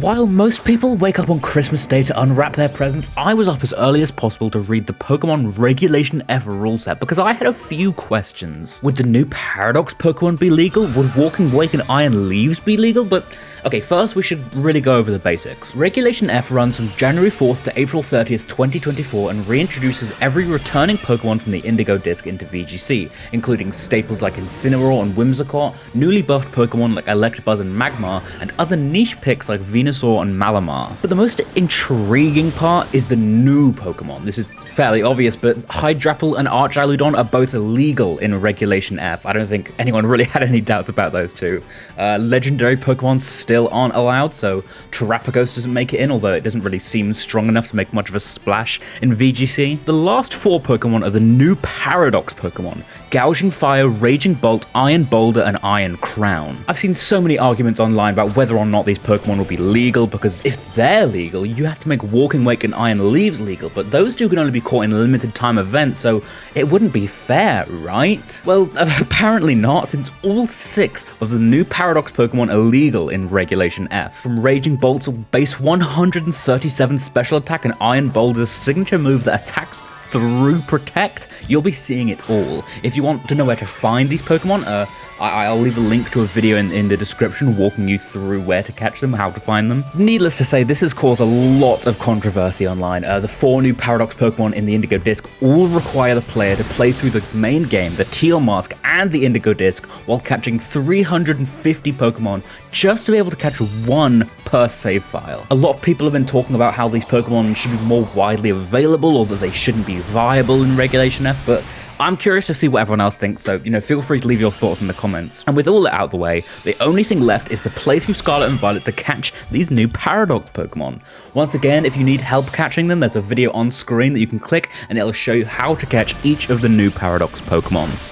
While most people wake up on Christmas Day to unwrap their presents, I was up as early as possible to read the Pokemon Regulation F rule set because I had a few questions. Would the new Paradox Pokemon be legal? Would Walking Wake and Iron Leaves be legal? But okay, first we should really go over the basics. Regulation F runs from January 4th to April 30th, 2024 and reintroduces every returning Pokemon from the Indigo disc into VGC, including staples like Incineroar and Whimsicott, newly buffed Pokemon like Electabuzz and Magmar, and other niche picks like Venusaur and Malamar. But the most intriguing part is the new Pokemon. This is fairly obvious, but Hydrapple and Archaludon are both illegal in Regulation F. I don't think anyone really had any doubts about those two. Legendary Pokemon still aren't allowed, so Terrapagos doesn't make it in, although it doesn't really seem strong enough to make much of a splash in VGC. The last four Pokemon are the new Paradox Pokemon: Gouging Fire, Raging Bolt, Iron Boulder, and Iron Crown. I've seen so many arguments online about whether or not these Pokemon will be legal, because if they're legal, you have to make Walking Wake and Iron Leaves legal, but those two can only be caught in limited time events, so it wouldn't be fair, right? Well, apparently not, since all 6 of the new Paradox Pokemon are legal in Regulation F. From Raging Bolt's base 137 special attack and Iron Boulder's signature move that attacks through Protect, you'll be seeing it all. If you want to know where to find these Pokemon, I'll leave a link to a video in the description walking you through where to catch them, how to find them. Needless to say, this has caused a lot of controversy online. The 4 new Paradox Pokemon in the Indigo disc all require the player to play through the main game, the Teal Mask, and the Indigo disc while catching 350 Pokemon just to be able to catch 1 per save file. A lot of people have been talking about how these Pokemon should be more widely available or that they shouldn't be viable in Regulation F, but I'm curious to see what everyone else thinks, so, feel free to leave your thoughts in the comments. And with all that out of the way, the only thing left is to play through Scarlet and Violet to catch these new Paradox Pokemon. Once again, if you need help catching them, there's a video on screen that you can click and it'll show you how to catch each of the new Paradox Pokemon.